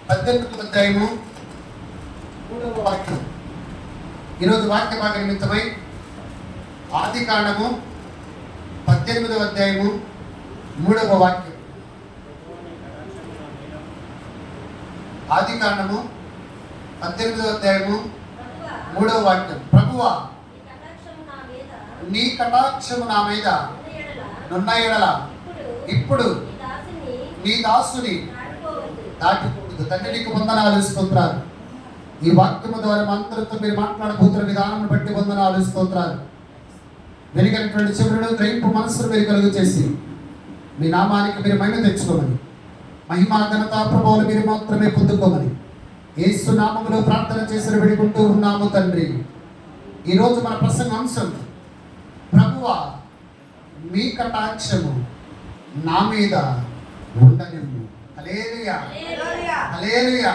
18వ అధ్యాయము 3వ వాక్యం. ఈరోజు వాక్య భాగ నిమిత్తమై ఆదికాండము 18వ అధ్యాయము 3వ వాక్యం. ఆదికాండము 18వ అధ్యాయము 3వ వాక్యం. ప్రభువా, నీ కటాక్షము నా మీద నున్న ఎడల ఇప్పుడు నీ దాసుని దాటిపోదు. తండ్రి నీకు వందనాలు, స్తోత్రాలు. ఈ వాక్యము ద్వారా మంత్రులతో మీరు మాట్లాడబోతున్న విధానం బట్టి వందనాలు, స్తోత్రాలు. వెనుకటువంటి చెవులను గ్రహింపు మనస్సును మీరు కలుగు చేసి మీ నామానికి మీరు మహిమ తెచ్చుకోమని, మహిమా ఘనత ప్రభావాలు మీరు మాత్రమే పొందుకోమని యేసు నామములో ప్రార్థన చేసి వేడుకుంటూ ఉన్నాము తండ్రి. ఈరోజు మన ప్రసంగ అంశం, ప్రభువా మీ కటాక్షము నా మీద ఉండనిమ్ము. హల్లెలూయా, హల్లెలూయా,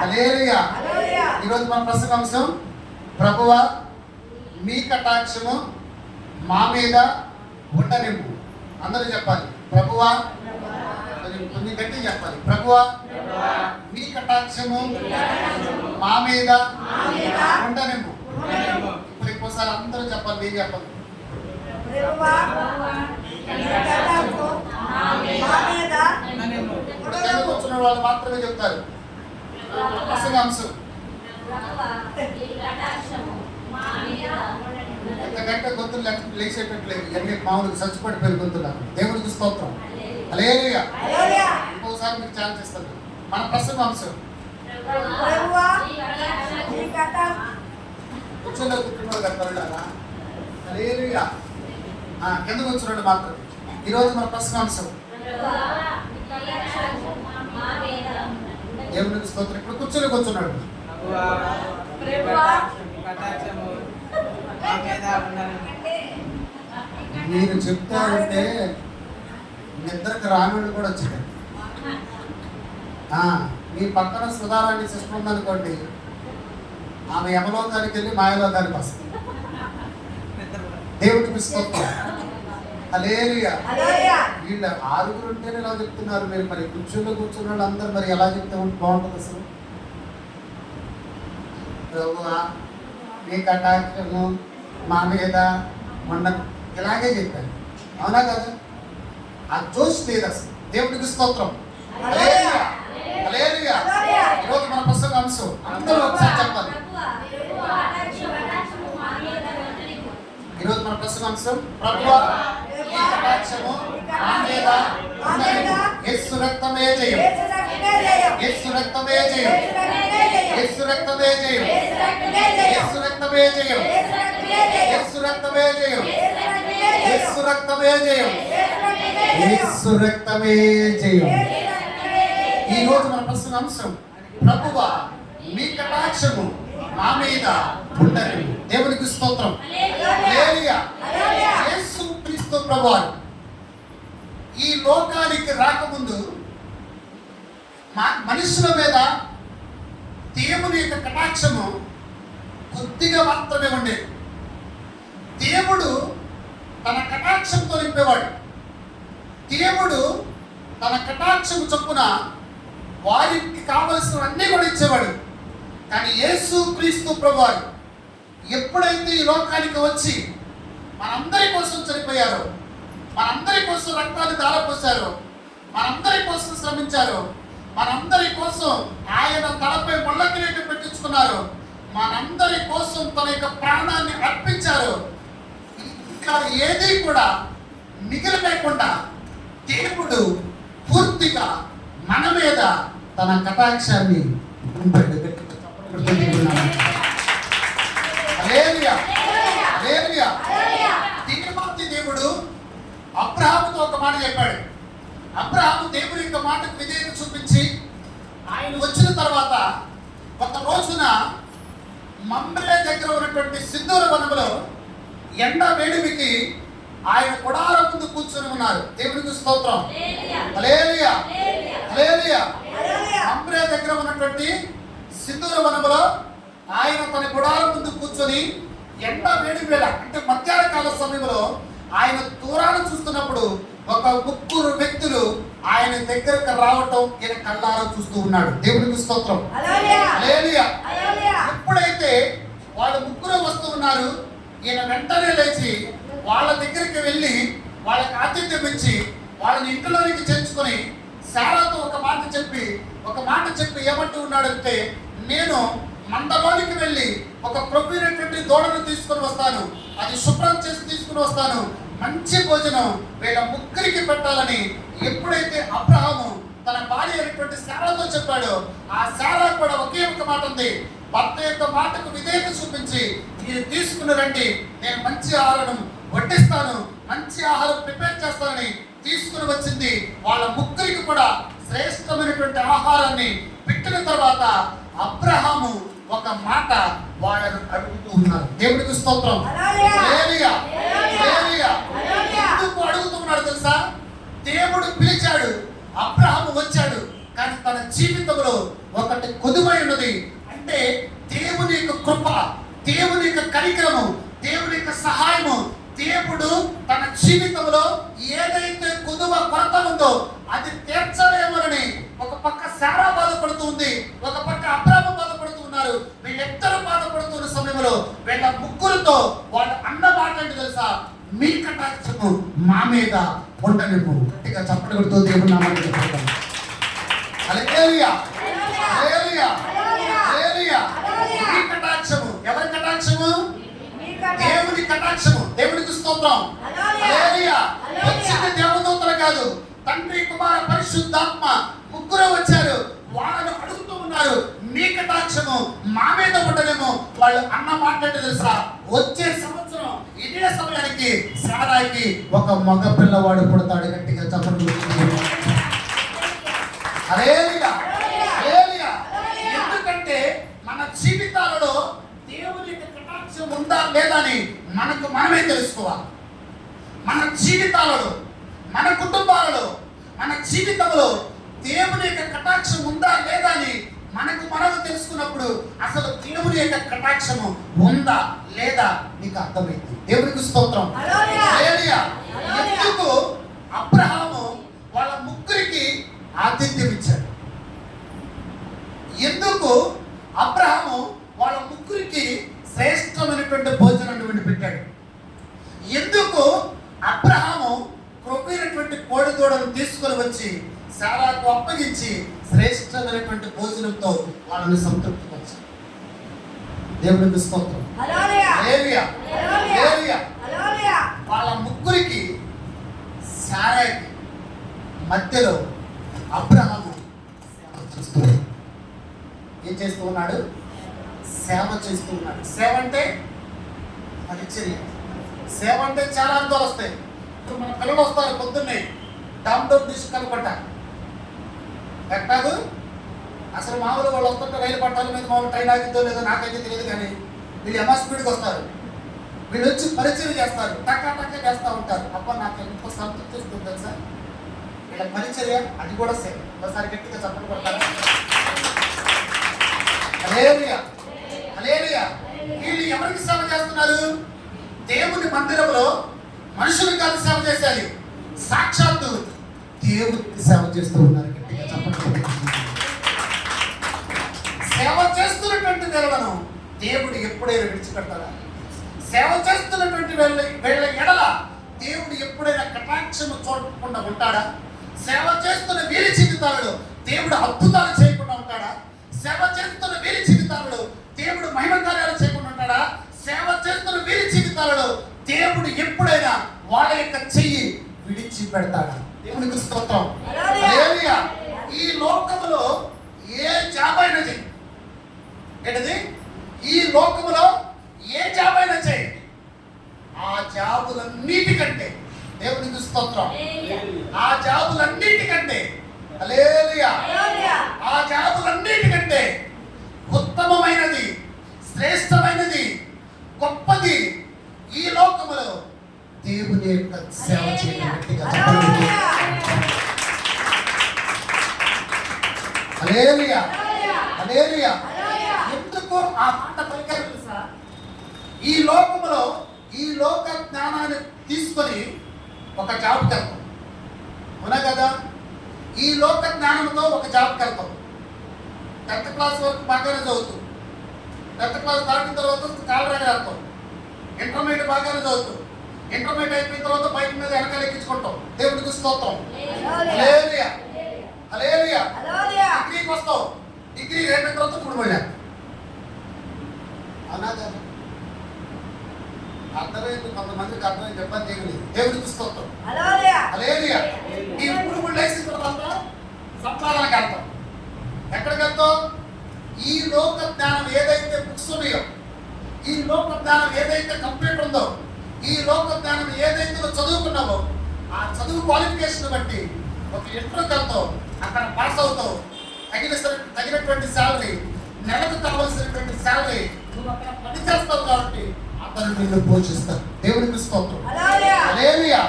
హల్లెలూయా. ఈరోజు మన ప్రసంగ అంశం, ప్రభువా మీ కటాక్షము మా మీద ఉండనిమ్ము. అందరూ చెప్పాలి, ప్రభువా. కొంచెం గట్టిగా చెప్పాలి, ప్రభువా మీ కటాక్షము మా మీద ఉండనిమ్ము. ఇప్పుడు ఇంకోసారి అందరూ చెప్పాలి, మీరు చెప్పాలి. కూర్చున్న వాళ్ళు మాత్రమే చెప్తారు. ప్రసంగ అంశం ఎంతకంటే గొంతులు లేచేటట్లేదు. ఇవన్నీ మామూలుగా చచ్చిపడిపోయిన గొంతున్నారు. దేవుడికి స్తోత్రం. హల్లెలూయా. ఇంకోసారి మీకు ఛాన్స్ ఇస్తాను. మన ప్రసంగ అంశం, కూర్చోలో కూర్చున్నాడు కదా. హల్లెలూయా. కిందకు వచ్చినాడు మాత్రం. ఈరోజు మన ప్రసంగ అంశం, దేవునికి స్తోత్రం. ఇప్పుడు కూర్చొని కూర్చున్నాడు. మీరు చెప్తారంటే నిద్రకు రానుడు కూడా వచ్చాడు. మీ పక్కన సుధారాణి సిస్టర్ ఉందనుకోండి, ఆమె యమలోకానికి వెళ్ళి మాయలోకానికి వస్తుంది. దేవుడికి స్తోత్రం. హల్లెలూయా. వీళ్ళు 6 ఉంటేనే ఇలా చెప్తున్నారు. మీరు మరి కూర్చున్న వాళ్ళు అందరూ మరి ఎలా చెప్తే బాగుంటుంది అసలు? ప్రభువా మీ కటాక్షము మా మీద మొన్న ఇలాగే చెప్పారు. అవునా కదా? ఆ జోష్ లేదు అసలు. దేవుడికి స్తోత్రం. హల్లెలూయా, హల్లెలూయా. ఈరోజు మన ప్రసంగ అంశం అందరూ ఒకసారి చెప్పాలి. ఈరోజు మన ప్రసంగ అంశం, ప్రభువా మీ కటాక్షము మా మీద ఉండనిమ్ము. యేసు రక్తమే జయం, యేసు రక్తమే జయం, యేసు రక్తమే జయం, యేసు రక్తమే జయం, యేసు రక్తమే జయం, యేసు రక్తమే జయం, యేసు రక్తమే జయం. ఈ రోజు మన ప్రసంగ అంశం, ప్రభువా మీ కటాక్షము మా మీద ఉండనిమ్ము. దేవునికి స్తోత్రం. హల్లెలూయా. యేసు క్రీస్తు ప్రభువారు ఈ లోకానికి రాకముందు మనుషుల మీద దేవుని యొక్క కటాక్షము కొద్దిగా మాత్రమే ఉండేది. దేవుడు తన కటాక్షంతో నింపేవాడు. దేవుడు తన కటాక్షము చొప్పున వారికి కావలసినవన్నీ కూడా ఇచ్చేవాడు. కానీ యేసు క్రీస్తు ప్రభువారు ఎప్పుడైతే ఈ లోకానికి వచ్చి మనందరి కోసం చనిపోయారో, మనందరి కోసం రక్తాన్ని ధారపోసారో, మనందరి కోసం శ్రమించారో, మనందరి కోసం ఆయన తలపై ముళ్ళ కిరీటం పెట్టించుకున్నారు, మనందరి కోసం తన యొక్క ప్రాణాన్ని అర్పించారు. ఇంకా ఏది కూడా మిగిలిపోకుండా దేవుడు పూర్తిగా మన మీద తన కటాక్షాన్ని ఉంపాడు. హల్లెలూయా, హల్లెలూయా. దీనిమార్తి దేవుడు అబ్రహాముతో ఒక మాట చెప్పాడు. అబ్రహాము దేవుని యొక్క మాటకు విధేయత చూపించి ఆయన వచ్చిన తర్వాత ఒక రోజున మమ్రే దగ్గర ఉన్నటువంటి సింధూర వనములో ఎండ వేడిమికి ఆయన గుడారం ముందు కూర్చొని ఉన్నారు. దేవునికి స్తోత్రం. హల్లెలూయా, హల్లెలూయా. మమ్రే దగ్గర ఉన్నటువంటి సింధూర వనములో ఆయన తన గుడారం ముందు కూర్చొని ఎండ వేడి వేళ అంటే మధ్యాహ్న కాల సమయంలో ఆయన దూరాన్ని చూస్తున్నప్పుడు ఒక 3 వ్యక్తులు ఆయన ఆయన దగ్గరకు రావటం ఈయన కళ్ళారా చూస్తూ ఉన్నాడు. దేవునికి స్తోత్రం. హల్లెలూయా. ఎప్పుడైతే వాళ్ళు ముగ్గురు వస్తూ ఉన్నారు, ఈయన వెంటనే లేచి వాళ్ళ దగ్గరికి వెళ్ళి వాళ్ళకి ఆతిథ్యం ఇచ్చి వాళ్ళని ఇంట్లోనికి చేర్చుకొని శారాతో ఒక మాట చెప్పి ఏమంటూ ఉన్నాడంటే, నేను మందలోనికి వెళ్ళి ఒక క్రొవ్వినటువంటి దూడను తీసుకొని వస్తాను, అది శుభ్రం చేసి తీసుకుని వస్తాను, మంచి భోజనం వీళ్ళ ముగ్గురికి పెట్టాలని ఎప్పుడైతే అబ్రహాము తన భార్య అయినటువంటి శారాతో చెప్పాడో, ఆ శారా కూడా ఒకే ఒక మాట ఉంది, భర్త యొక్క మాటకు విధేయత చూపించి మీరు తీసుకుని రండి, నేను మంచి ఆహారం వడ్డిస్తాను, మంచి ఆహారం ప్రిపేర్ చేస్తానని తీసుకుని వచ్చింది. వాళ్ళ ముగ్గురికి కూడా శ్రేష్టమైనటువంటి ఆహారాన్ని పెట్టిన తర్వాత అబ్రహాము ఒక మాట వాళ్ళను అడుగుతూ ఉన్నారు. దేవుడికి స్తోత్రం. హల్లెలూయా. హల్లెలూయా. ఎందుకు అడుగుతున్నాడు తెలుసా? దేవుడు పిలిచాడు, అబ్రహాము వచ్చాడు, కానీ తన జీవితంలో ఒకటి కొదువై ఉన్నది. అంటే దేవుని యొక్క కృప, దేవుని యొక్క కనికరము, దేవుని యొక్క సహాయము, దేవుడు తన జీవితంలో ఏదైతే కొదువ కొరత ఉందో అది తీర్చలేమని ఒక పక్క శారా బాధపడుతుంది, ఒక పక్క అబ్రహాము బాధపడుతున్నారు. వీళ్ళిద్దరూ బాధపడుతున్న సమయంలో వీళ్ళ ముగ్గురితో వాళ్ళు అన్న మాట ఏంటి తెలుసా? మీ కటాక్షము మా మీద ఉండనివ్వు. గట్టిగా చప్పట్లు కొడుతూ దేవుని నామాన్ని చెప్పుకుంటాం. హల్లెలూయా. హల్లెలూయా. హల్లెలూయా. మీ కటాక్షము, ఎవరి కటాక్షము? దేవుని కటాక్షము. దేవునికి స్తోత్రం. హల్లెలూయా. వచ్చింది దేవదూతలు కాదు, తండ్రి కుమార పరిశుద్ధాత్మ ముగ్గురు వచ్చారు. వాళ్ళను అడుగుతూ ఉన్నారు, మీ కటాక్షము మా మీద ఉండలేము. వాళ్ళు అన్న మాట్లాడి తెలుసా? వచ్చే సంవత్సరం ఇదే సమయానికి శారాకి ఒక మగ పిల్లవాడు పుడతాడు. గట్టిగా చప్పట్లు. హల్లెలూయా. హల్లెలూయా. ఎందుకంటే మన జీవితాలలో దేవుని కటాక్షం ఉందా లేదా అని మనకు మనమే తెలుసుకోవాలి. మన జీవితాలలో, మన కుటుంబాలలో, మన జీవితంలో దేవుని యొక్క కటాక్షం ఉందా లేదా అని మనకు మనకు తెలుసుకున్నప్పుడు అసలు దేవుని యొక్క కటాక్షము ఉందా లేదా నీకు అర్థమైంది. దేవునికి స్తోత్రం. హల్లెలూయా. ఎందుకు అబ్రహాము వాళ్ళ ముగ్గురికి ఆతిథ్యం ఇచ్చాడు? ఎందుకు అబ్రహాము వాళ్ళ ముగ్గురికి శ్రేష్టమైనటువంటి భోజనాన్ని వండి పెట్టాడు? ఎందుకు అబ్రహాము క్రొవ్వినటువంటి కోడి దూడను తీసుకొని వచ్చి శారాకు అప్పగించి శ్రేష్టమైనటువంటి భోజనంతో వాళ్ళని సంతృప్తిపరిచాడు? దేవునికి స్తోత్రం. హల్లెలూయా. హల్లెలూయా. వాళ్ళ ముగ్గురికి శారాకి మధ్యలో అబ్రహాము సేవ చేస్తూ ఏం చేస్తూ ఉన్నాడు? సేవ చేస్తూ ఉన్నాడు. సేవ అంటే పరిచర్య. సేవ అంటే చాలా అర్థాలు వస్తాయి. ఇప్పుడు మన పిల్లలు వస్తారు పొద్దున్నే, డామ్ డోమ్ తీసుకనుకుంట ఎట్టాదు. అసలు మామూలు వాళ్ళు వస్తుంటే రైలు పట్టాల మీద మామూలు ట్రైన్ ఆగిద్దో లేదో నాకైతే తెలియదు, కానీ వీళ్ళు ఎంఆర్ స్పీడ్కి వస్తారు. వీళ్ళు వచ్చి పరిచయం చేస్తారు, టక్కా చేస్తూ ఉంటారు. అబ్బా నాకు ఎంత సంతృప్తి ఇస్తుంది తెలుసా వీళ్ళ పరిచర్య. అది కూడా సేవ. ఒకసారి గట్టిగా చప్పట్లు కొడతారు. హల్లెలూయా. హల్లెలూయా. వీళ్ళు ఎవరికి సేవ చేస్తున్నారు? దేవుని మందిరంలో మనుషులకు కాదు సేవ చేసేది, సాక్షాత్తు దేవుడికి సేవ చేస్తూ ఉన్నారు. గట్టిగా చప్పట్లు. సేవ చేస్తున్నటువంటి వేళలను దేవుడు ఎప్పుడైనా విడిచిపెడతాడా? సేవ చేస్తున్నటువంటి వీళ్ళ ఎడల దేవుడు ఎప్పుడైనా కటాక్షము చూడకుండా ఉంటాడా? సేవ చేస్తున్న వీరి జీవితాలలో దేవుడు అద్భుతాలు చేయకుండా ఉంటాడా? సేవ చేస్తున్న వీరి జీవితాలలో దేవుడు మహిమ కార్యాలు చేయకుండా ఉంటాడా? సేవ చేస్తున్న వీరి జీవితాలలో దేవుడు ఎప్పుడైనా వాళ్ళ యొక్క చెయ్యి విడిచిపెడతాడా? దేవునికి స్తోత్రం. హల్లెలూయా. ఈ లోకములో ఏ జాబ్ అయినా చెయ్యి, ఏంటది? ఈ లోకములో ఏ జాబ్ అయినా చెయ్యి, ఆ జాబులన్నిటికంటే దేవునికి స్తోత్రం, ఆ జాబులన్నిటికంటే హల్లెలూయా, ఆ జాబులన్నిటికంటే ఉత్తమమైనది, శ్రేష్టమైనది, గొప్పది ఈ లోకములో దేవుని యొక్క సేవ చేయడం. హల్లెలూయా. హల్లెలూయా. ఎందుకు ఆ మాట పలికారు తెలుసా? ఈ లోకములో ఈ లోక జ్ఞానాన్ని తీసుకొని ఒక జాబ్కి వెళ్తాం, అవునా కదా? ఈ లోక జ్ఞానంతో ఒక జాబ్కి వెళ్తాం. 10th క్లాస్ వరకు బాగానే చదువుతాం. 10th క్లాస్ దాటిన తర్వాత కాలర్ ఎగరేస్తాం. ఇంటర్మీడియట్ బాగానే చదువుతాం. ఇంటర్మీడియట్ అయిపోయిన తర్వాత బైక్ మీద వెనకాల ఎక్కించుకుంటాం. దేవుడికి స్తోత్రం. హల్లెలూయా, హల్లెలూయా. డిగ్రీకి వస్తావు. డిగ్రీ అయిపోయిన తర్వాత కుడిపోయా అన్నాగా అర్థమైంది. కొంతమందికి అర్థమైంది, చెప్పని చేయలేదు. దేవుడికి స్తోత్రం. హల్లెలూయా. ఈ పురుగులు లేచిన తర్వాత సంపాదనకి వెళ్తాం. ఎక్కడికి వెళ్తాం? ఈ లోక జ్ఞానం ఏదైతే బుక్స్ ఉన్నాయో, ఈ లోక జ్ఞానం ఏదైతే కంప్యూటర్ ఉందో, ఈ లోక జ్ఞానం ఏదైతే చదువుకున్నావో, ఆ చదువు క్వాలిఫికేషన్ బట్టి ఒక ఇంటర్వ్యూకి వెళ్తావు. అక్కడ పాస్ అవుతావు. తగినటువంటి శాలరీ, నెలకు కావాల్సినటువంటి శాలరీ, నువ్వు అక్కడ పని చేస్తావు కాబట్టి అతను నిన్ను పోషిస్తాడు. దేవుడికి స్తోత్రం. హల్లెలూయా.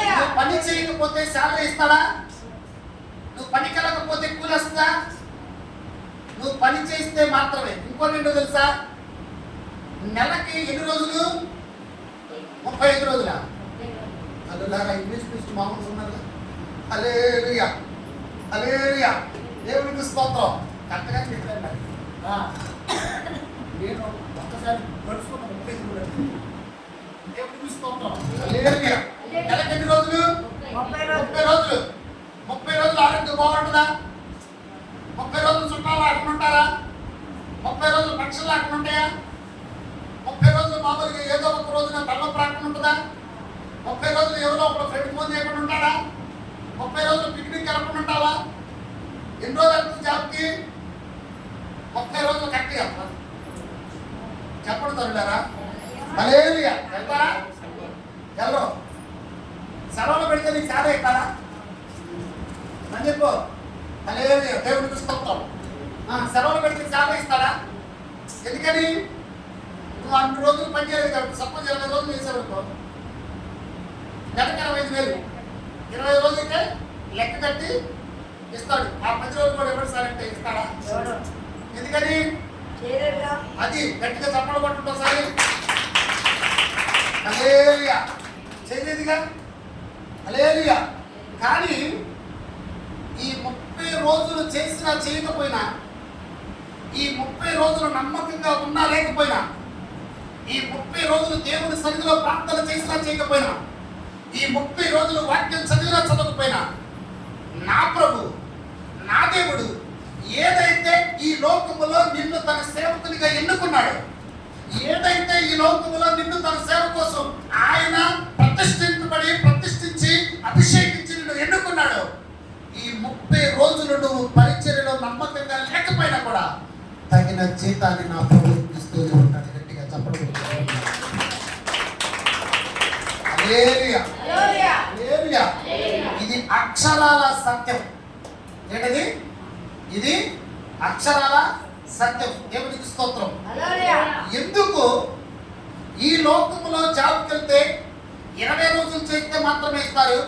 నువ్వు పని చేయకపోతే శాలరీ ఇస్తాడా? నువ్వు పనికి వెళ్ళకపోతే కూలి వస్తుందా? నువ్వు పని చేస్తే మాత్రమే. ఇంకోటి ఏంటో తెలుసా? నెలకి ఎన్ని రోజులు? 35 రోజులా? అల్లులారా ఇంగ్లీష్ పిచ్చి మామూలు ఉన్నారు. హల్లెలూయా, హల్లెలూయా. దేవుడికి స్తోత్రం. కరెక్ట్గా చెప్పాను. నేను ఒక్కసారి గడుచుకున్న 35 రోజులు. దేవుడికి స్తోత్రం. హల్లెలూయా. నెలకి ఎన్ని రోజులు? 30 రోజులు. 30 రోజులు ఆరోగ్యం బాగుంటుందా? 30 రోజులు చుట్టాలు అక్కడ ఉంటారా? 30 రోజులు పక్షులు అక్కడ ఉంటాయా? 30 రోజులు మామూలుగా ఏదో ఒక రోజున తల్లపు అక్కడ ఉంటుందా? 30 రోజులు ఎవరో ఒక ఫ్రెండ్ ఫోన్ చేయకుండా ఉంటాడా? 30 రోజులు పిక్నిక్ వెళ్ళకుండా ఉంటావా? ఎన్ని రోజులు వెళ్తుంది జాబ్కి? 30 రోజులు కరెక్ట్గా వెళ్తారు. చెప్పండి తల్లులారా. హల్లెలూయా. వెళ్తారా? ఎవరు సెలవులు పెడితే నీకు చాలా ఎక్కాలా అని చెప్పు. హల్లెలూయా. దేవుడికి స్తోత్రం. సెలవులు పెడితే చాలా ఇస్తాడా? ఎందుకని? నువ్వు 2 రోజులు పని చేయలేదు కాబట్టి. సపోజ్ 20 రోజులు చేసేవనుకో, నెలకు 25,000. 20 రోజులకే లెక్క కట్టి ఇస్తాడు. ఆ 10 రోజులు కూడా ఎవరు సార్ అంటే ఇస్తాడా? ఎందుకని? అది గట్టిగా చప్పలు పట్టుకుంటాం సార్. హల్లెలూయా. చేయలేదుగా. హల్లెలూయా. కానీ ఈ 30 రోజులు చేసినా చేయకపోయినా, ఈ 30 రోజులు నమ్మకంగా ఉన్నా లేకపోయినా, ఈ 30 రోజులు దేవుని సన్నిధిలో ప్రార్థన చేసినా చేయకపోయినా, ఈ 30 రోజులు వాక్యం చదివినా చదవకపోయినా, నా ప్రభు, నా దేవుడు ఏదైతే ఈ లోకములో నిన్ను తన సేవకునిగా ఎన్నుకున్నాడో, ఏదైతే ఈ లోకములో నిన్ను తన సేవ కోసం ఆయన ప్రతిష్ఠించి అభిషేకించి నిన్ను ఎన్నుకున్నాడో, ఈ 30 రోజులు నువ్వు పరిచర్యలో నమ్మకంగా లేకపోయినా కూడా తగిన జీతాన్ని నా ప్రభు ఇస్తూ ఉంటాడు. గట్టిగా చెప్పడం. ఇది అక్షరాల సత్యం. ఏంటది? ఇది అక్షరాల సత్యం. దేవుడికి స్తోత్రం. ఎందుకు ఈ లోకములో జాబ్కి వెళ్తే 20 రోజులు చేస్తే మాత్రమే ఇస్తారు,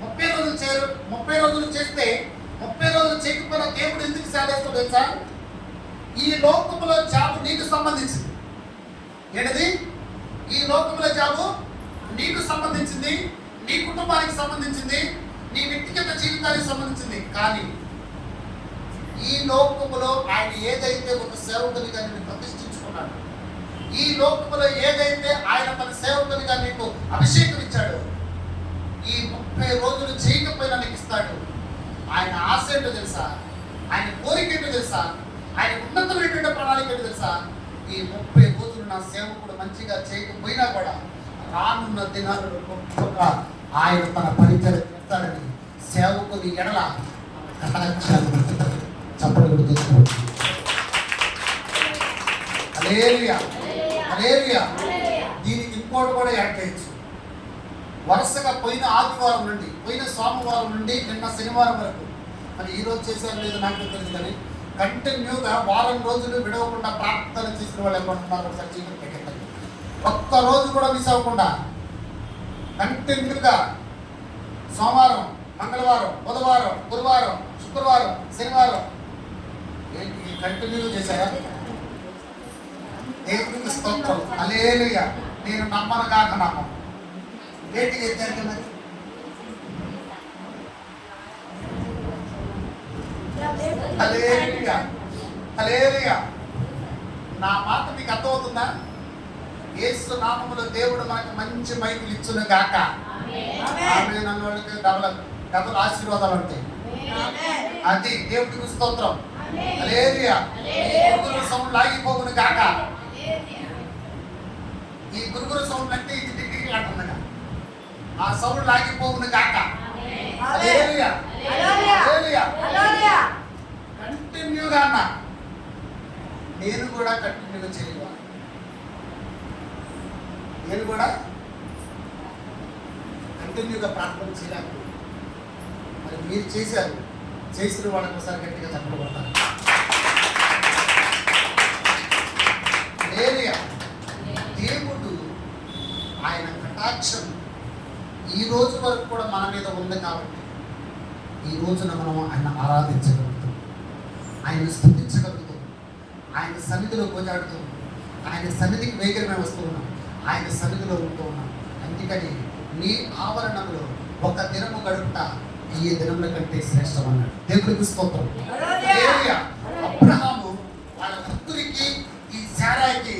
30 రోజులు చేయరు. 30 రోజులు చేస్తే 30 రోజులు చేయకపోయినా దేవుడు ఎందుకు సేవేస్తాడు తెలుసా? ఈ లోకములో జాబు నీకు సంబంధించింది. ఏంటది? ఈ లోకములో జాబు నీకు సంబంధించింది, నీ కుటుంబానికి సంబంధించింది, నీ వ్యక్తిగత జీవితానికి సంబంధించింది. కానీ ఈ లోకములో ఆయన ఏదైతే ఒక సేవకునిగా నిన్ను ప్రతిష్ఠించుకున్నాడు, ఈ లోకములో ఏదైతే ఆయన తన సేవకునిగా నీకు అభిషేకం ఇచ్చాడు, ఈ 30 రోజులు చేయకపోయినా నీకు ఇస్తాడు. ఆయన ఆశ ఏంటో తెలుసా? ఆయన కోరిక ఏంటో తెలుసా? ఆయన ఉన్నతమైనటువంటి ప్రణాళిక ఏంటో తెలుసా? ఈ 30 రోజులు నా సేవకుడు మంచిగా చేయకపోయినా కూడా రానున్న దినాలలో గొప్పగా ఆయన తన పరిచయం చేస్తాడని సేవకుని ఎడల చప్పట్లు తెచ్చుకోవచ్చు. హల్లెలూయా, హల్లెలూయా. దీనికి ఇంకోటి కూడా యాడ్ చేయొచ్చు. వరుసగా పోయిన ఆదివారం నుండి, పోయిన సోమవారం నుండి నిన్న శనివారం వరకు, మరి ఈ రోజు చేశారు లేదు నాకు తెలియదు, కానీ కంటిన్యూగా వారం రోజులు విడవకుండా ప్రార్థన చేసిన వాళ్ళు ఏమంటున్నారు ఒకసారి చీకటి పెట్టండి. ఒక్క రోజు కూడా మిస్ అవ్వకుండా కంటిన్యూగా సోమవారం, మంగళవారం, బుధవారం, గురువారం, శుక్రవారం, శనివారం ఏంటి కంటిన్యూగా చేశారా? దేవునికి స్తోత్రం. హల్లెలూయా. నేను నమ్మను కాక నమ్మను. ఏంటి చేశారు మరి? హల్లెలూయా, హల్లెలూయా. నా మాట మీకు అర్థమవుతుందా? యేసు నామములో దేవుడు మనకు మంచి మైకులు ఇచ్చును గాక. ఆమేన్ అన్నోళ్ళకి డబుల్ ఆశీర్వాదాలు ఉంటాయి. అది దేవుడికి స్తోత్రం. హల్లెలూయా. గురుగురు సౌండ్ లాగిపోవును గాక. ఈ గురుగురు సౌండ్ అంటే ఇది డిగ్రీ అంటుండగా ఆ సౌండ్ లాగిపోవును గాక. హల్లెలూయా, హల్లెలూయా. కంటిన్యూగా అన్న నేను కూడా కంటిన్యూగా చేయాలి. నేను కూడా కంటిన్యూగా ప్రార్థన చేయాలి. మరి మీరు చేశారు, చేసిన వాళ్ళకి ఒకసారి గట్టిగా చప్పట్లు కొడతారు. హల్లెలూయా. దేవుడు ఆయన కటాక్షం ఈ రోజు వరకు కూడా మన మీద ఉంది కాబట్టి ఈ రోజున మనం ఆయన ఆరాధించగలుగుతాం, ఆయన స్తుతించగలుగుతాం, ఆయన సన్నిధిలో గోజాడుతూ ఆయన సన్నిధికి వేగరమే వస్తూ ఉన్నాం, ఆయన సన్నిధిలో ఉంటూ ఉన్నాం. అందుకని నీ ఆవరణంలో ఒక దినము గడుపుట ఈ దినముల కంటే శ్రేష్టం అన్నాడు. దేవుడికి స్తోత్రం. హల్లెలూయా. అబ్రహాము వాళ్ళ భక్తుడికి ఈ శారాయికి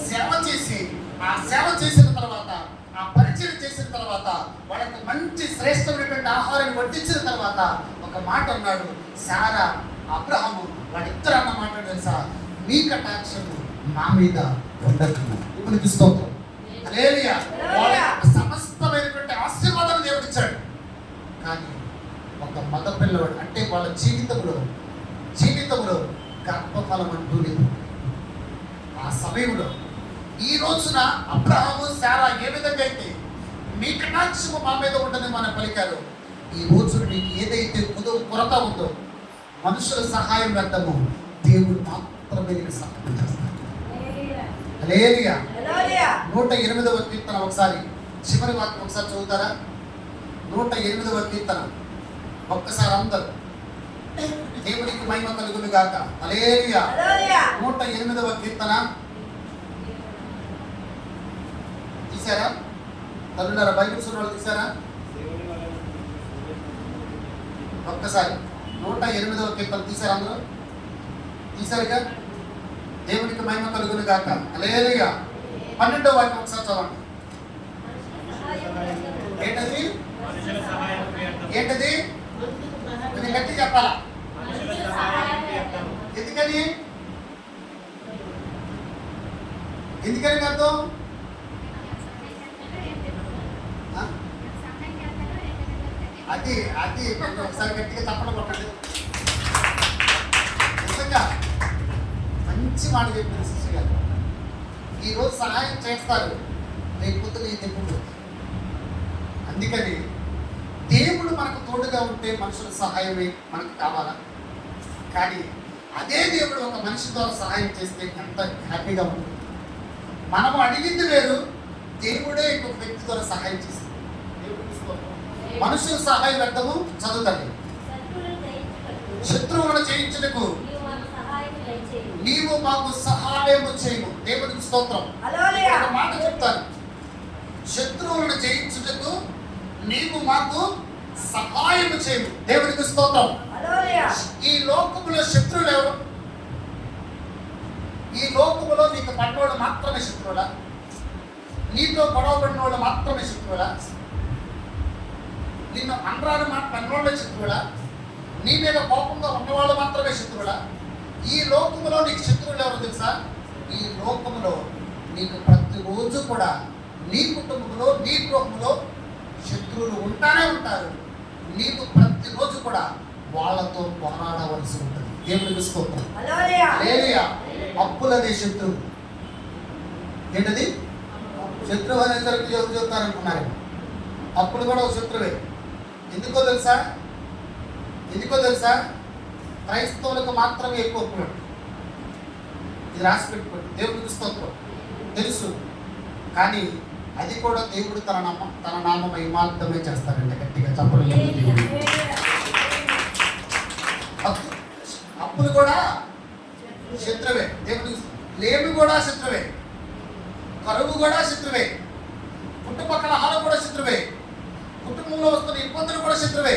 సేవ చేసి ఆ సేవ చేసిన తర్వాత ఆ పరిచయం చేసిన తర్వాత వాళ్ళకి మంచి శ్రేష్టమైనటువంటి ఆహారాన్ని వడ్డించిన తర్వాత ఒక మాట అన్నాడు. శారా అబ్రహాము వాళ్ళిద్దరు అన్న మాట తెలుసా? మీ కటాక్షము మా మీద ఉండదు. దేవుడికి స్తోత్రం. హల్లెలూయా. వాళ్ళకి సమస్తమైనటువంటి ఆశీర్వాదాలు దేవుడిచ్చాడు. కానీ ఒక మగ పిల్లవాడు అంటే వాళ్ళ జీవితంలో గర్భఫలం అంటూ లేదు. ఆ సమయంలో ఈ రోజున అబ్రహాము శారా ఏ విధంగా అయితే మీ కటాక్షము మా మీద ఉండదని మనం పలికారు, ఈ రోజున మీకు ఏదైతే కొరత ఉందో మనుషుల సహాయం వ్యర్థము, దేవుడు మాత్రమే నీకు సహాయం చేస్తాడు. హల్లెలూయా. 108వ కీర్తన ఒకసారి చివరి వాక్యం ఒకసారి చదువుతారా? 108వ కీర్తన ఒక్కసారి అందరూ దేవునికి మహిమ కలుగును గాక. హల్లెలూయా. 108వ కీర్తన తీసారా? తల్లులారా, బైబిల్ ఉన్న వాళ్ళు తీసారా? ఒక్కసారి 108వ కీర్తన తీసారా? అందరూ తీసారుగా? దేవునికి మహిమ కలుగును గాక. హల్లెలూయా. 12వ వాక్యం ఒకసారి చదవండి. ఏంటది? ఏంటది? కొంచెం గట్టి చెప్పాలా? ఎందుకని? ఎందుకని అర్థం? అది అది కొంచెం ఒకసారి గట్టిగా తప్పడం కొట్టండి. నిజంగా మంచి మాట చెప్పింది శిష్యు గారు. ఈరోజు సహాయం చేస్తారు, లేకపోతే నీ తెప్పుడు. అందుకని దేవుడు మనకు తోడుగా ఉంటే మనుషుల సహాయమే మనకు కావాలా? కానీ అదే దేవుడు ఒక మనిషి ద్వారా సహాయం చేస్తే ఎంత హ్యాపీగా ఉంటుంది. మనము అడిగింది వేరు, దేవుడే ఇంకొక వ్యక్తి ద్వారా సహాయం చేస్తుంది. మనుషుల సహాయం వ్యర్థము. చదువుతండి. శత్రువులను జయించుటకు నీవు మాకు సహాయము చేయము. దేవునికి స్తోత్రం. ఒక మాట చెప్తాను, శత్రువులను జయించుటకు నీవు మాకు సహాయము చేయము. దేవునికి స్తోత్రం. ఈ లోకములో శత్రువులు ఎవరు? ఈ లోకములో నీకు పడ్డోళ్ళు మాత్రమే శత్రువులా? నీతో గొడవ పడిన వాళ్ళు మాత్రమే శత్రువులా? నిన్ను అనరాని మాట పన్నోళ్ళే శత్రువులా? నీ మీద కోపంగా ఉన్నవాళ్ళు మాత్రమే శత్రువులా? ఈ లోకములో నీకు శత్రువులు ఎవరు తెలుసా? ఈ లోకములో నీకు ప్రతిరోజు కూడా నీ కుటుంబంలో నీ గృహంలో శత్రువులు ఉంటానే ఉంటారు. నీకు ప్రతిరోజు కూడా వాళ్ళతో పోరాడవలసి ఉంటుంది. దేవుడికి స్తోత్రం. హల్లెలూయా. అప్పులనే శత్రువు. ఏంటది? శత్రువు అనేసరికి ఎవరు చెప్తారనుకున్నారు? అప్పులు కూడా ఒక శత్రువే. ఎందుకో తెలుసా? క్రైస్తవులకు మాత్రమే ఎక్కువ అప్పులు. ఇది రాసి పెట్టుకోండి. దేవుడికి స్తోత్రం. తెలుసు, కానీ అది కూడా దేవుడు తన నామ మహిమార్థమే చేస్తారండి. గట్టిగా చెప్పండి. అప్పులు కూడా శత్రువే. దేవుడు లేమి కూడా శత్రువే, కరువు కూడా శత్రువే, చుట్టుపక్కల హారం కూడా శత్రువే, కుటుంబంలో వస్తున్న ఇబ్బందులు కూడా శత్రువే.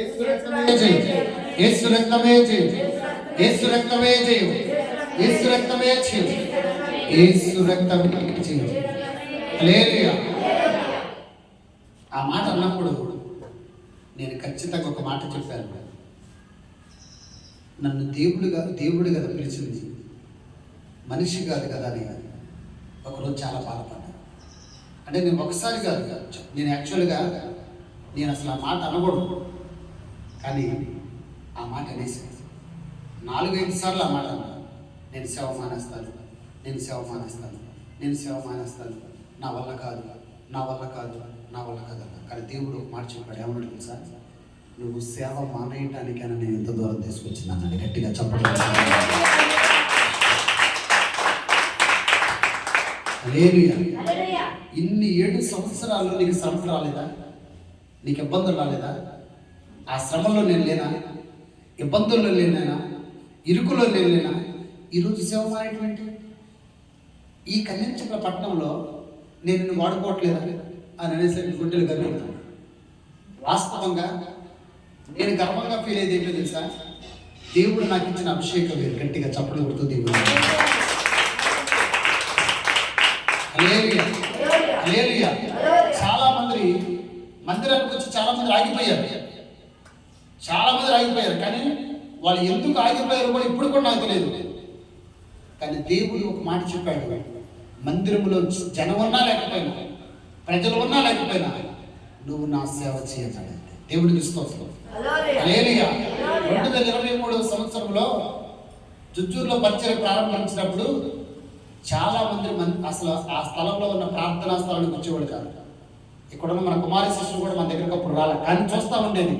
యేసు రక్తమే జయం, యేసు రక్తమే జయం, యేసు రక్తమే జయం, యేసు రక్తమే జయం, యేసు రక్తమే జయం. హల్లెలూయా. ఆ మాట అన్నప్పుడు నేను ఖచ్చితంగా ఒక మాట చెప్పాను, నన్ను దేవుడు కదా పిలిచింది, మనిషి కాదు కదా అని ఒకరోజు చాలా బాధపడ్డాను. అంటే నేను ఒకసారి కాదు, నేను యాక్చువల్గా నేను అసలు ఆ మాట అనకూడదు, కానీ ఆ మాట అనేసి 4-5 సార్లు ఆ మాట అన్నాను. నేను సేవ మానేస్తాను, నేను సేవ మానేస్తాను, నేను సేవ మానేస్తాను, నా వల్ల కాదు, నా వల్ల కాదు, నా వల్ల కాదు అన్న. కానీ దేవుడు ఒక మాట చెప్పాడు, ఏమన్నాడు తెలుసా? నువ్వు సేవ మానేయటానికైనా నేను ఎంత దూరం తీసుకొచ్చింది అన్నాడు. గట్టిగా చెప్పడం. హల్లెలూయా. ఇన్ని 7 సంవత్సరాలు నీకు శ్రమ రాలేదా? నీకు ఇబ్బందులు రాలేదా? ఆ శ్రమలో నేను లేనా? ఇబ్బందుల్లో లేనా? ఇరుకులో లేనా? ఈరోజు సేవ మానేటువంటి ఈ కళ్యాణ పట్టణంలో నేను నిన్ను వాడుకోవట్లేదా అని అనేసరికి గుండెలు గర్విస్తాను. వాస్తవంగా నేను గర్వంగా ఫీల్ అయ్యేది ఏంటో తెలుసా? దేవుడు నాకు ఇచ్చిన అభిషేకం వేరు. గట్టిగా చప్పట్లు కొడుతూ దేవుడు. హల్లెలూయా, హల్లెలూయా. చాలా మంది మందిరానికి వచ్చి చాలా మంది ఆగిపోయారు, కానీ వాళ్ళు ఎందుకు ఆగిపోయారు కూడా ఇప్పుడు కూడా నాకు తెలియదు. కానీ దేవుడు ఒక మాట చెప్పాడు, మందిరంలో జనం ఉన్నా లేకపోయినా, ప్రజలు ఉన్నా లేకపోయినా నువ్వు నా సేవ చేయాలి. దేవుడికి స్తోత్రం. హల్లెలూయా. 2023 సంవత్సరంలో జుజ్జూరులో పరిచయం ప్రారంభించినప్పుడు చాలా మంది అసలు ఆ స్థలంలో ఉన్న ప్రార్థనా స్థలానికి వచ్చేవాడు కాదు. ఇక్కడున్న మన కుమారి శిష్యులు కూడా మన దగ్గరకు అప్పుడు రాలే, కానీ చూస్తూ ఉండేది.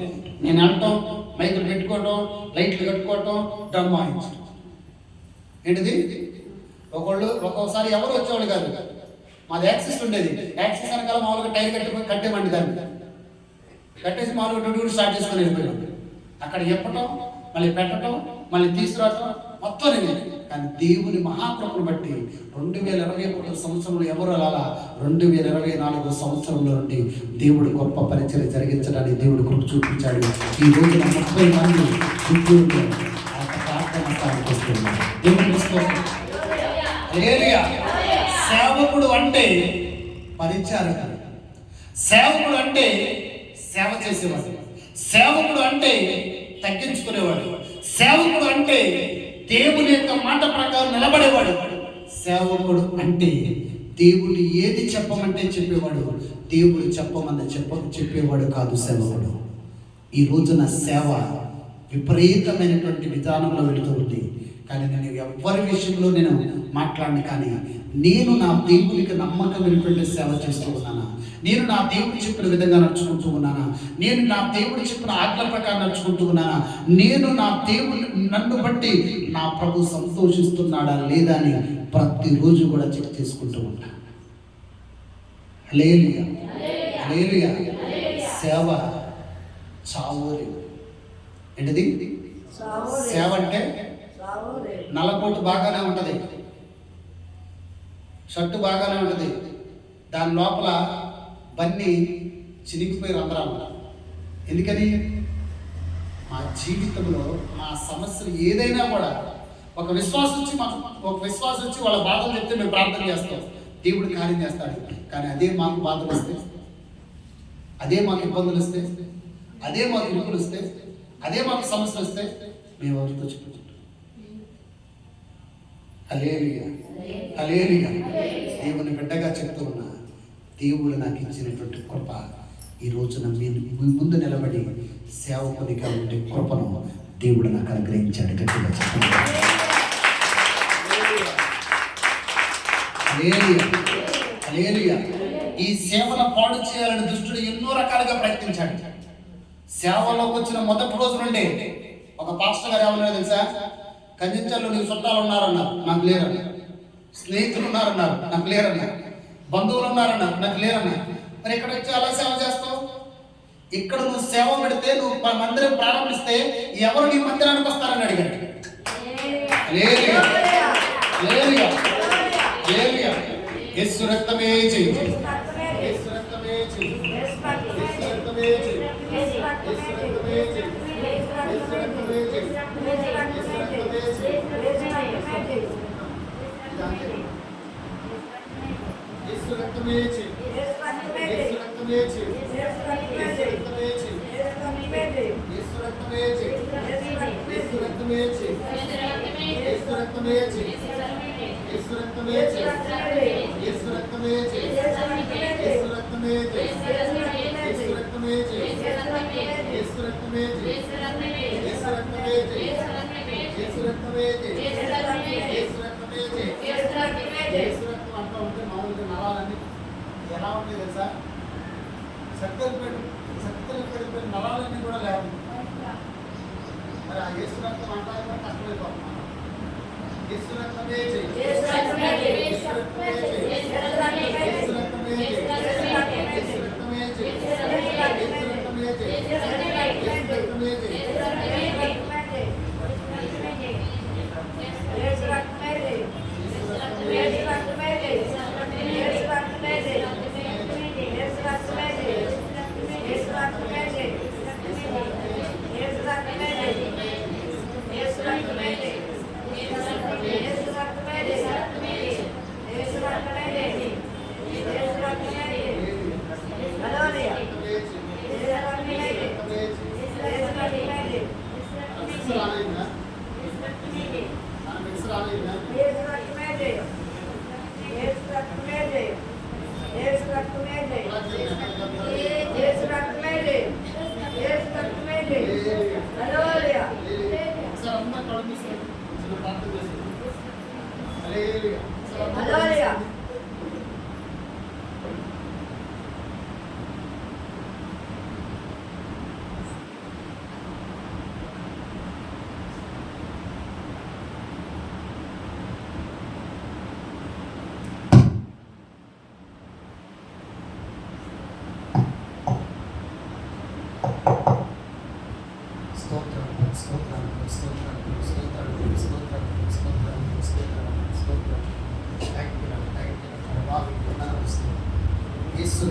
నేను అంటాం, మైకులు పెట్టుకోవటం, లైట్లు కట్టుకోవటం, డ్రమ్ వాయించడం. ఏంటిది? ఒక్కొక్కసారి ఎవరు వచ్చేవాళ్ళు కాదు. మాది యాక్సిస్ ఉండేది. యాక్సిస్ అనకాల మామూలుగా టైర్ కట్టేమండి, దాన్ని కట్టేసి మామూలుగా డ్యూటీ స్టార్ట్ చేసుకొని వెళ్ళిపోయాం. అక్కడ చెప్పటం, మళ్ళీ పెట్టడం, మళ్ళీ తీసుకురావటం మొత్తం నేను. కానీ దేవుని మహాకృపను బట్టి 2023 సంవత్సరంలో ఎవరు అలా 2024 సంవత్సరంలో నుండి దేవుడు గొప్ప పరిచయం జరిగించడానికి దేవుడు కృప చూపించాడు. ఈ రోజున 30 మంది చుట్టూరులో ప్రార్థన స్థానికి వస్తున్నారు. దేవుడికి స్తోత్రం. హల్లెలూయా. సేవకుడు అంటే పరిచారకుడు, సేవకుడు అంటే సేవ చేసేవాడు, సేవకుడు అంటే తగ్గించుకునేవాడు, సేవకుడు అంటే దేవుని యొక్క మాట ప్రకారం నిలబడేవాడు, సేవకుడు అంటే దేవుడు ఏది చెప్పమంటే చెప్పేవాడు, దేవుడు చెప్పేవాడు కాదు సేవకుడు. ఈ రోజున సేవ విపరీతమైనటువంటి విధానంలో వెళుతూ ఉంది. కానీ నేను ఎవరి విషయంలో నేను మాట్లాడను, కానీ నేను నా దేవునికి నమ్మకమైనటువంటి సేవ చేస్తూ ఉన్నానా? నేను నా దేవుడు చెప్పిన విధంగా నడుచుకుంటూ ఉన్నానా? నేను నా దేవుడు చెప్పిన ఆజ్ఞల ప్రకారం నడుచుకుంటూ ఉన్నానా? నేను నా దేవుడు నన్ను బట్టి నా ప్రభు సంతోషిస్తున్నాడా లేదా అని ప్రతిరోజు కూడా చెక్ చేసుకుంటూ ఉన్నా. హల్లెలూయా, హల్లెలూయా. సేవ చావోరే. ఏంటిది సేవ అంటే? నల్లకోటు బాగానే ఉంటుంది, షర్టు బాగానే ఉంటుంది, దాని లోపల బన్నీ చినిగిపోయి రంధ్రాలు. ఎందుకని? మా జీవితంలో మా సమస్యలు ఏదైనా కూడా ఒక విశ్వాసం వచ్చి వాళ్ళ బాధలు చెప్తే మేము ప్రార్థన చేస్తాం, దేవుడు కార్యం చేస్తాడు. కానీ అదే మాకు బాధలు వస్తే, అదే మాకు ఇబ్బందులు వస్తే, అదే మాకు ఇరుకులు వస్తే, అదే మాకు సమస్యలు వస్తే మేము ఎవరితో చెప్పుకుంటాం? హల్లెలూయా, హల్లెలూయా. దేవుని బిడ్డగా చెప్తూ ఉన్నా, దేవుడు నాకు ఇచ్చినటువంటి కృప ఈ రోజున మీ ముందు నిలబడి సేవకునిగా ఉండే కృపను దేవుడు నాకు అనుగ్రహించాడు. గట్టిగా చెప్పండి. హల్లెలూయా, హల్లెలూయా. ఈ సేవను పాడు చేయాలని దుష్టుడు ఎన్నో రకాలుగా ప్రయత్నించాడు. సేవలోకి వచ్చిన మొదటి రోజు నుండి ఒక పాస్టర్ గారు ఏమన్నారో తెలుసా? కంచెంచల్లో నీకు చుట్టాలు ఉన్నారన్నారు, నాకు లేరన్నారు. స్నేహితులు ఉన్నారన్నారు, నాకు లేరన్నారు. బంధువులు ఉన్నారన్నారు, నాకు లేరన్నారు. మరి ఇక్కడ వచ్చి అలా సేవ చేస్తావు? ఇక్కడ నువ్వు సేవ పెడితే, నువ్వు మందిరం ప్రారంభిస్తే ఎవరు నీ మందిరానికి వస్తారని అడిగాడు. హల్లెలూయా, హల్లెలూయా, హల్లెలూయా. యేసు రక్తమే జయం, యేసు రక్తమే జయం, యేసు రక్తమే జయం, యేసు రక్తమే జయం. ఎలా ఉంటుంది తెలుసా? శక్తులు పెడిపోయిన నరాలన్నీ కూడా లేవు. మరి ఆ యేసు రక్తం అంటారు కష్టమైపోతున్నాం. యేసు రక్తమే చేయి, యేసు రక్తమే చేయి, యేసు రక్తమే చేయి, యేసు రక్తమే చేయి, యేసు రక్తమే చేయి, యేసు రక్తమే చేయి, యేసు రక్తమే చేయి, యేసు రక్తమే చేయి,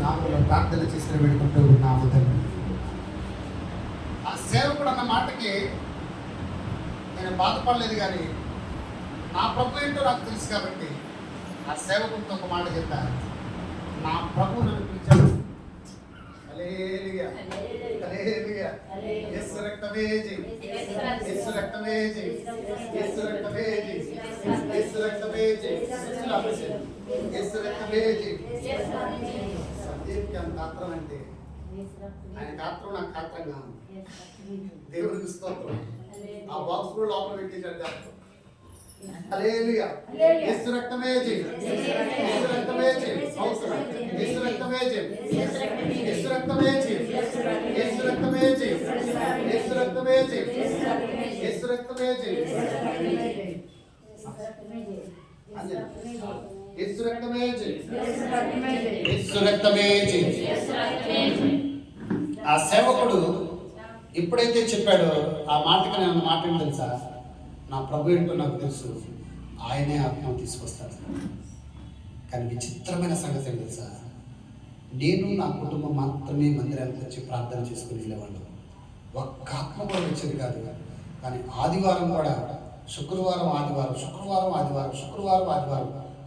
నామములో ప్రార్థన చేసిన పెట్టుకుంటూ ఉన్నాము తండ్రి. ఆ సేవకుడు అన్న మాటకి నేను బాధపడలేదు, కానీ నా ప్రభు ఏంటో నాకు తెలుసు కాబట్టి ఆ సేవకుడితో ఒక మాట చెప్పాను. నా ప్రభు నన్ను పిలిచాడు. హల్లెలూయా, హల్లెలూయా. యేసు రక్తమే జై, యేసు రక్తమే జై, యేసు రక్తమే జై, యేసు రక్తమే జై, యేసు రక్తమే జై. సందీప్కి అంత ఆత్రం అంటే ఆయన గాత్రం నాకు గాత్రంగా ఉంది. దేవుడికి స్తోత్రం. ఆ బాక్స్ కూడా లోపల పెట్టేశాడు గాత్రం. హల్లెలూయా. యేసు రక్తమే జై, యేసు రక్తమే జై, యేసు రక్తమే జై, యేసు రక్తమే జై, యేసు రక్తమే జై, యేసు రక్తమే జై, యేసు రక్తమే జై, యేసు రక్తమే జై, యేసు రక్తమే జై. ఆ సేవకుడు ఎప్పుడైతే చెప్పాడో ఆ మాటకి నేను మాట ఏంటి తెలుసా? నా ప్రభు ఏంటో నాకు తెలుసు, ఆయనే ఆత్మ తీసుకొస్తాడు. కానీ విచిత్రమైన సంగతి ఏంటి తెలుసా? నేను నా కుటుంబం మాత్రమే మందిరానికి వచ్చి ప్రార్థన చేసుకుని వెళ్ళేవాళ్ళు. ఒక్క ఆత్మ కూడా వచ్చేది కాదు. కానీ ఆదివారం కూడా శుక్రవారం ఆదివారం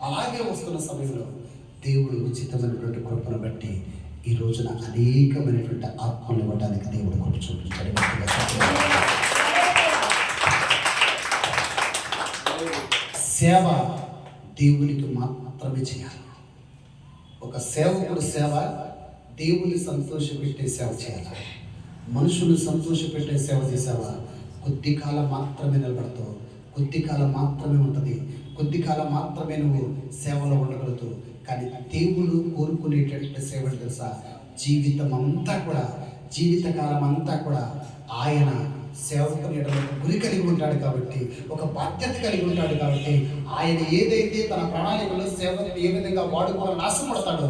అలాగే వస్తున్న సమయంలో దేవుడు ఉచితమైనటువంటి కృపను బట్టి ఈ రోజున అనేకమైనటువంటి ఆత్మలు ఇవ్వడానికి దేవుడు కృప చూపించాడు. సేవ దేవునికి మాత్రమే చేయాలి. ఒక సేవకుడు సేవ దేవుని సంతోషపెట్టే సేవ చేయాలి. మనుషులు సంతోషపెట్టే సేవ చేసేవా కొద్ది కాలం మాత్రమే నిలబడతావు, కొద్ది కాలం మాత్రమే ఉంటుంది, కొద్ది కాలం మాత్రమే నువ్వు సేవలో ఉండగలుగుతావు. కానీ దేవుడు కోరుకునేటటువంటి సేవలు తెలుసా? జీవితకాలం అంతా కూడా ఆయన సేవకుని గురి కలిగి ఉంటాడు కాబట్టి, ఒక బాధ్యత కలిగి ఉంటాడు కాబట్టి, ఆయన ఏదైతే తన ప్రణాళికలో సేవకుని ఏ విధంగా వాడుకోవాలని ఆశపడతాడో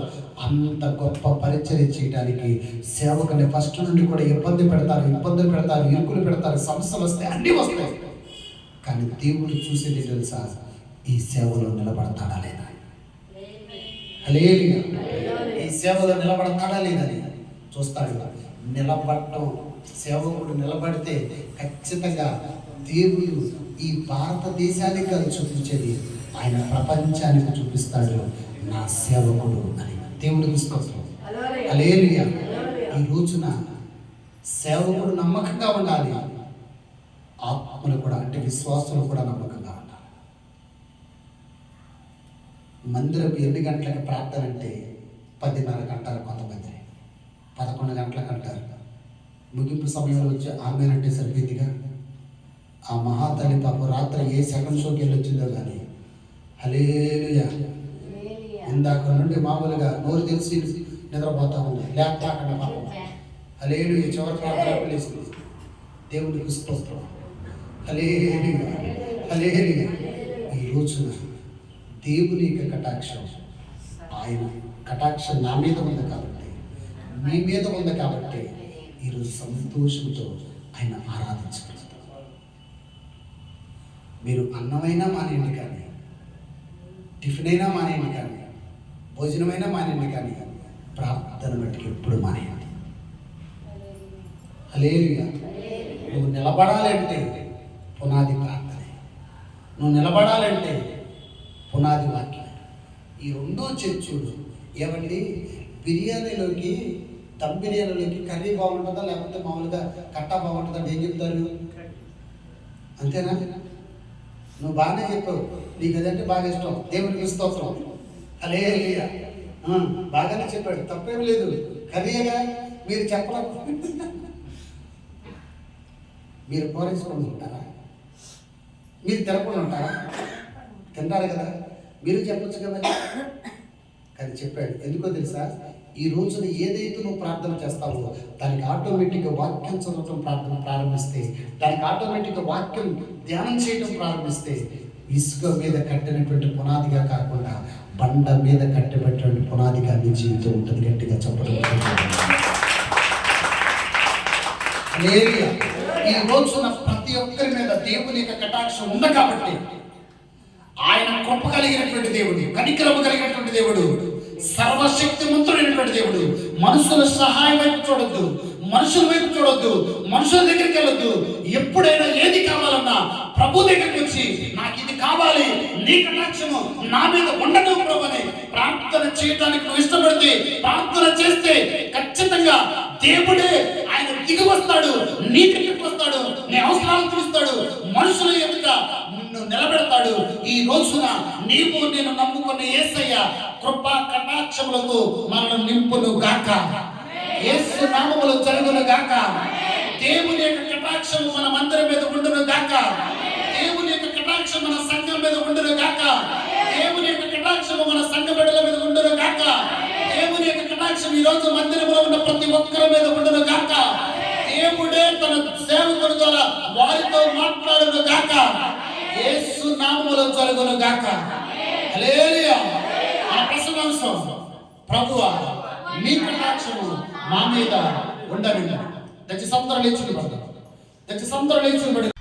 అంత గొప్ప పరిచర్య చేయడానికి సేవకుని ఫస్ట్ నుండి కూడా ఇబ్బందులు పెడతారు, ఇరుకులు పెడతారు, సమస్యలు వస్తాయి, అన్నీ వస్తాయి. కానీ దేవుడు చూసేది తెలుసా? ఈ సేవలో నిలబడతాడా లేదా? హల్లెలూయా. ఈ సేవలో నిలబడతాడా లేదని చూస్తాడు. నిలబడటం సేవకుడు నిలబడితే ఖచ్చితంగా దేవుడు ఈ భారతదేశానికి కాదు చూపించేది, ఆయన ప్రపంచానికి చూపిస్తాడు నా సేవకుడు అని. దేవుడికి స్తోత్రం. హల్లెలూయా. ఈ రోజున సేవకుడు నమ్మకంగా ఉండాలి, ఆత్మలు కూడా అంటే విశ్వాసులు కూడా నమ్మకంగా ఉండాలి. మందిరపు ఎన్ని గంటలకు ప్రార్థన అంటే 10:30 అంటారు, కొంతమంది 11 గంటలకు అంటారు. ముగింపు సమయంలో వచ్చి ఆమెనంటే సరిపోయిందిగా. ఆ మహాతల్లి పాపం రాత్రి ఏ సెకండ్ షోకి వెళ్ళి వచ్చిందో కానీ హల్లెలూయా. ఇందాక నుండి మామూలుగా నోరు తెలిసి నిద్రపోతా ఉంది, లేకపోతే పాపం హల్లెలూయా. చివరి ప్రార్థన పిలిచింది. దేవుడికి స్తోత్రం. హల్లెలూయా, హల్లెలూయా. ఈ రోజున దేవుని యొక్క కటాక్షం, ఆయన కటాక్షం నా మీద ఉంది కాబట్టి, మీ మీద ఉంది కాబట్టి ఈరోజు సంతోషంతో ఆయన ఆరాధించగలుగుతారు. మీరు అన్నమైనా మానేయండి కానీ, టిఫిన్ అయినా మానేయండి కానీ, భోజనమైనా మానేయండి కానీ, ప్రార్థన మట్టుకు ఎప్పుడు మానేయండి. హల్లెలూయా. నువ్వు నిలబడాలంటే పునాది ప్రార్థనే, నువ్వు నిలబడాలంటే పునాది వాక్యం. ఈ రెండో చర్చలు ఏమండి, బిర్యానీలోకి దమ్ బిర్యానీలోకి కర్రీ బాగుంటుందా లేకపోతే మామూలుగా కట్టా బాగుంటుందా అంటే ఏం చెప్తారు? అంతేనా? నువ్వు బాగానే చెప్పావు, నీకు అదంటే బాగా ఇష్టం, దేవుడికి స్తోత్రం. హల్లెలూయా. బాగానే చెప్పాడు, తప్పేం లేదు. కర్రీగా మీరు చెప్పలేదు. మీరు కోరేసుకొని ఉంటారా? మీరు తినకుండా ఉంటారా? తింటారు కదా, మీరు చెప్పచ్చు కదా. కానీ చెప్పాడు, ఎందుకో తెలుసా? ఈ రోజున ఏదైతే నువ్వు ప్రార్థన చేస్తావో దానికి ఆటోమేటిక్గా వాక్యం చదవటం ప్రారంభిస్తే, దానికి ఆటోమేటిక్గా వాక్యం ధ్యానం చేయటం ప్రారంభిస్తే, ఇసుక మీద కట్టినటువంటి పునాదిగా కాకుండా బండ మీద కట్టినటువంటి పునాదిగా నీ జీవితం ఉంటుంది. గట్టిగా చెప్పడం. ఈ రోజున ప్రతి ఒక్కరి మీద దేవుని యొక్క కటాక్షం ఉంది కాబట్టి, ఆయన కృప కలిగినటువంటి దేవుడు, కనికరము కలిగినటువంటి దేవుడు, సర్వశక్తిమంతుడైనటువంటి దేవుడు. మనుషుల సహాయం వైపు చూడొద్దు, మనుషుల వైపు చూడొద్దు, మనుషుల దగ్గరికి వెళ్ళొద్దు. ఎప్పుడైనా ఏది కావాలన్నా ప్రభు దగ్గరికి వచ్చి నాకు ఇది కావాలి, నీ కటాక్షము నా మీద ఉండదు ప్రభు అని ప్రార్థన చేయడానికి నువ్వు ఇష్టపడితే, ప్రార్థన చేస్తే ఖచ్చితంగా దేవుడే ఆయన దిగి వస్తాడు, నీ దగ్గరికి వస్తాడు, నీ అవసరాలు తీరుస్తాడు, మనుషుల ఎదుట నిన్ను నిలబెడతాడు. ఈ రోజున నీవు నేను నమ్ముకున్న యేసయ్య కృప కటాక్షములతో మనల్ని నింపును గాక. యేసు నామములో జరుగును గాక. దేవుని యొక్క కటాక్షము మన మందిరం మీద ఉండును గాక. దేవుని యొక్క కటాక్షం మన సంఘం మీద ఉండును గాక. దేవుని యొక్క కటాక్షము మన సంఘ బిడ్డల మీద ఉండును గాక. దేవుని యొక్క కటాక్షం ఈ రోజు మందిరంలో ఉన్న ప్రతి ఒక్కరి మీద ఉండును గాక. దేవుడే తన సేవకుల ద్వారా వారితో మాట్లాడును గాక. యేసు నామములో జరుగును గాక. హల్లెలూయా. ఆ ప్రసంగాంశం, ప్రభువా నీ కటాక్షము మా మీద ఉండను. దయచేసి అందరూ లేచి నిలబడదాం. దయచేసి అందరూ లేచి నిలబడి